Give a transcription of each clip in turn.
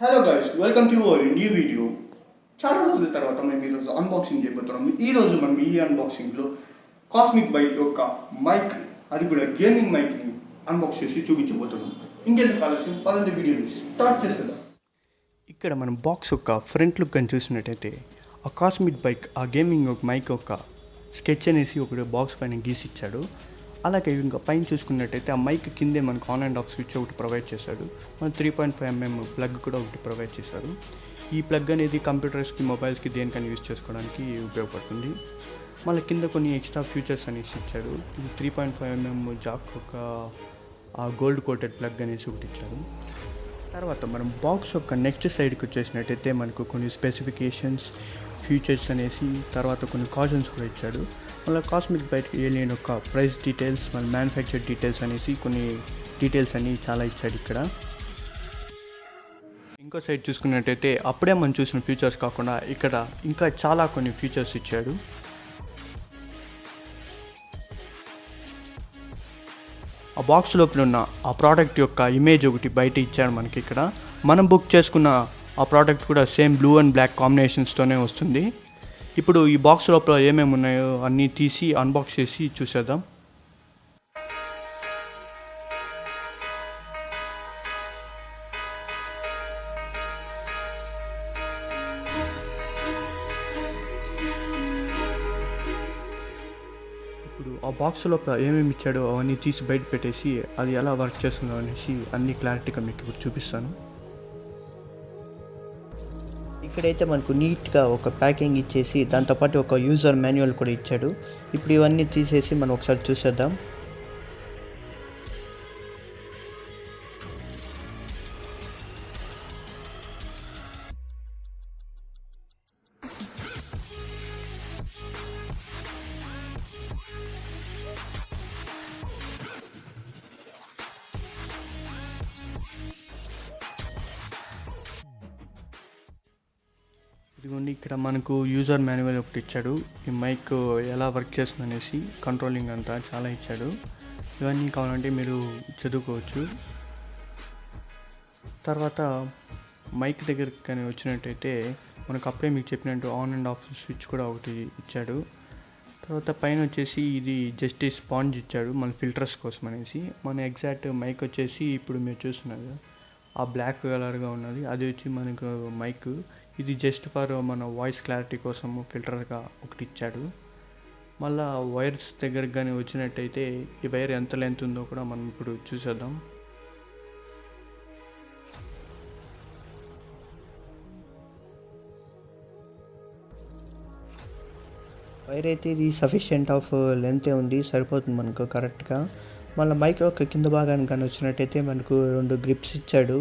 Hello guys, welcome to our new video. చాలా రోజుల తర్వాత మేము ఈరోజు అన్బాక్సింగ్ చేయబోతున్నాము. ఈరోజు మనం ఈ అన్బాక్సింగ్లో కాస్మిక్ బైట్ యొక్క మైక్, అది కూడా గేమింగ్ మైక్ని అన్బాక్స్ చేసి చూపించబోతున్నాం. ఇంకెందుకు ఆలస్యం, పదండి వీడియోని స్టార్ట్ చేసేద్దాం. ఇక్కడ మనం బాక్స్ యొక్క ఫ్రంట్ లుక్ అని చూసినట్టయితే ఆ కాస్మిక్ బైక్, ఆ గేమింగ్ మైక్ యొక్క స్కెచ్ అనేసి ఒకటి బాక్స్ పైన గీసి ఇచ్చాడు. అలాగే ఇంకా పైన చూసుకున్నట్టయితే ఆ మైక్ కిందే మనకు ఆన్ అండ్ ఆఫ్ స్విచ్ ఒకటి ప్రొవైడ్ చేశాడు. మన 3.5mm ప్లగ్ కూడా ఒకటి ప్రొవైడ్ చేశారు. ఈ ప్లగ్ అనేది కంప్యూటర్స్కి, మొబైల్స్కి దేనికైనా యూజ్ చేసుకోవడానికి ఉపయోగపడుతుంది. మళ్ళీ కింద కొన్ని ఎక్స్ట్రా ఫీచర్స్ అనేసి ఇచ్చాడు. ఇది 3.5mm జాక్ ఒక గోల్డ్ కోటెడ్ ప్లగ్ అనేసి ఒకటి ఇచ్చారు. తర్వాత మనం బాక్స్ యొక్క నెక్స్ట్ సైడ్కి వచ్చేసినట్టయితే మనకు కొన్ని స్పెసిఫికేషన్స్, ఫీచర్స్ అనేసి, తర్వాత కొన్ని కాషన్స్ కూడా ఇచ్చాడు. మళ్ళీ కాస్మిక్ బైట్ ఏలియన్ యొక్క ప్రైస్ డీటెయిల్స్, మళ్ళీ మ్యానుఫ్యాక్చర్ డీటెయిల్స్ అనేసి కొన్ని డీటెయిల్స్ అన్నీ చాలా ఇచ్చాడు ఇక్కడ. ఇంకో సైడ్ చూసుకున్నట్టయితే అప్పుడే మనం చూసిన ఫీచర్స్ కాకుండా ఇక్కడ ఇంకా చాలా కొన్ని ఫీచర్స్ ఇచ్చాడు. ఆ బాక్స్ లోపల ఉన్న ఆ ప్రోడక్ట్ యొక్క ఇమేజ్ ఒకటి బయట ఇచ్చాడు మనకి ఇక్కడ. మనం బుక్ చేసుకున్న ఆ ప్రోడక్ట్ కూడా సేమ్ బ్లూ అండ్ బ్లాక్ కాంబినేషన్స్తోనే వస్తుంది. ఇప్పుడు ఈ బాక్స్ లోపల ఏమేమి ఉన్నాయో అన్నీ తీసి అన్బాక్స్ చేసి చూసేద్దాం. ఇప్పుడు ఆ బాక్స్ లోపల ఏమేమి ఇచ్చాడో అవన్నీ తీసి బయట పెట్టేసి అది ఎలా వర్క్ చేస్తుందో అనేసి అన్ని క్లారిటీగా మీకు ఇప్పుడు చూపిస్తాను. ఇక్కడైతే మనకు నీట్గా ఒక ప్యాకింగ్ ఇచ్చేసి దాంతోపాటు ఒక యూజర్ మాన్యువల్ కూడా ఇచ్చాడు. ఇప్పుడు ఇవన్నీ తీసేసి మనం ఒకసారి చూసేద్దాం. ఇదిగోండి, ఇక్కడ మనకు యూజర్ మాన్యువల్ ఒకటి ఇచ్చాడు. ఈ మైక్ ఎలా వర్క్ చేస్తుంది అనేసి కంట్రోలింగ్ అంతా చాలా ఇచ్చాడు. ఇవన్నీ కావాలంటే మీరు చదువుకోవచ్చు. తర్వాత మైక్ దగ్గరికి కానీ వచ్చినట్టయితే మనకు అప్పుడే మీకు చెప్పినట్టు ఆన్ అండ్ ఆఫ్ స్విచ్ కూడా ఒకటి ఇచ్చాడు. తర్వాత పైన వచ్చేసి ఇది జస్ట్ స్పాంజ్ ఇచ్చాడు మన ఫిల్టర్స్ కోసం అనేసి. మన ఎగ్జాక్ట్ మైక్ వచ్చేసి ఇప్పుడు మీరు చూస్తున్నారు ఆ బ్లాక్ కలర్గా ఉన్నది, అది వచ్చి మనకు మైక్. ఇది జస్ట్ ఫర్ మన వాయిస్ క్లారిటీ కోసం ఫిల్టర్గా ఒకటి ఇచ్చాడు. మళ్ళీ వైర్స్ దగ్గరికి కానీ వచ్చినట్టయితే ఈ వైర్ ఎంత లెంత్ ఉందో కూడా మనం ఇప్పుడు చూసేద్దాం. వైర్ అయితే ఇది సఫిషియెంట్ ఆఫ్ లెంతే ఉంది, సరిపోతుంది మనకు కరెక్ట్గా. మళ్ళీ మైక్ యొక్క కింద భాగానికి కానీ వచ్చినట్టయితే మనకు 2 గ్రిప్స్ ఇచ్చాడు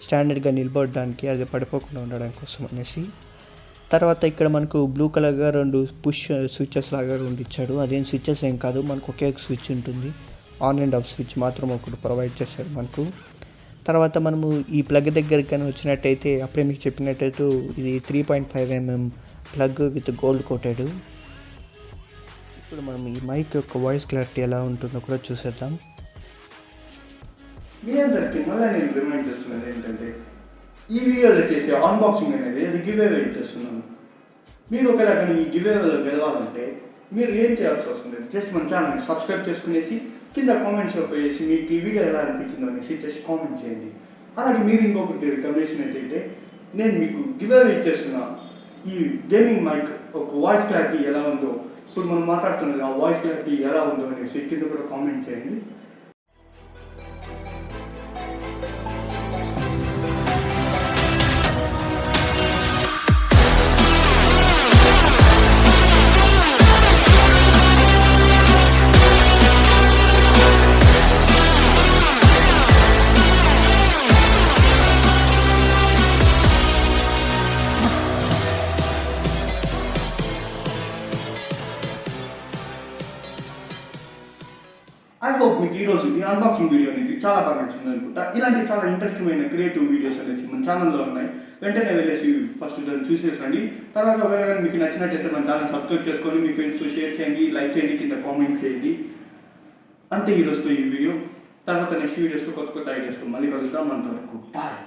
స్టాండర్డ్గా నిలబడడానికి, అది పడిపోకుండా ఉండడం కోసం అనేసి. తర్వాత ఇక్కడ మనకు బ్లూ కలర్గా 2 పుష్ స్విచ్చెస్ లాగా 2 ఇచ్చాడు. అదేం స్విచ్చెస్ ఏం కాదు, మనకు ఒకే ఒక స్విచ్ ఉంటుంది. ఆన్ అండ్ ఆఫ్ స్విచ్ మాత్రం ఒకటి ప్రొవైడ్ చేశాడు మనకు. తర్వాత మనము ఈ ప్లగ్ దగ్గరికి కానీ వచ్చినట్టయితే అప్పుడే మీకు చెప్పినట్టయితే ఇది 3.5mm plug with gold coated. ఇప్పుడు మనం ఈ మైక్ యొక్క వాయిస్ క్లారిటీ ఎలా ఉంటుందో కూడా చూసేద్దాం. మీ అందరికీ మళ్ళీ నేను రిమైండ్ చేస్తున్నది ఏంటంటే ఈ వీడియోలో చేసే అన్బాక్సింగ్ అనేది అది గివేవే ఇచ్చేస్తున్నాను. మీరు ఒకవేళ కానీ ఈ గివేవేలో గెలవాలంటే మీరు ఏం చేయాల్సి వస్తుంది, జస్ట్ మన ఛానల్ని సబ్స్క్రైబ్ చేసుకునేసి కింద కామెంట్స్లో పోయేసి మీకు ఈ వీడియో ఎలా అనిపించిందో అనేసి జస్ట్ కామెంట్ చేయండి. అలాగే మీరు ఇంకొకటి రికమెండేషన్ ఏంటంటే నేను మీకు గివేవే ఇచ్చేస్తున్నా ఈ గేమింగ్ మైక్ ఒక వాయిస్ క్లారిటీ ఎలా ఉందో, ఇప్పుడు మనం మాట్లాడుతున్నది ఆ వాయిస్ క్లారిటీ ఎలా ఉందో అనేసి కింద కూడా కామెంట్ చేయండి. ఐ హోప్ మీకు ఈరోజు ఈ అన్బాక్సింగ్ వీడియో అనేది చాలా బాగా నచ్చింది అనుకుంటా. ఇలాంటి చాలా ఇంట్రెస్టింగ్ అయిన క్రియేటివ్ వీడియోస్ అనేసి మన ఛానల్లో ఉన్నాయి. వెంటనే వెళ్ళేసి ఫస్ట్ దాన్ని చూసేసండి. తర్వాత ఒకవేళ మీకు నచ్చినట్టయితే మన ఛానల్ సబ్స్క్రైబ్ చేసుకొని మీ ఫ్రెండ్స్ షేర్ చేయండి, లైక్ చేయండి, కింద కామెంట్ చేయండి. అంతే ఈరోజుతో ఈ వీడియో. తర్వాత నెక్స్ట్ వీడియోస్తో కొత్త ఐడియాస్తో మళ్ళీ కలుద్దాం. అంతవరకు బాయ్.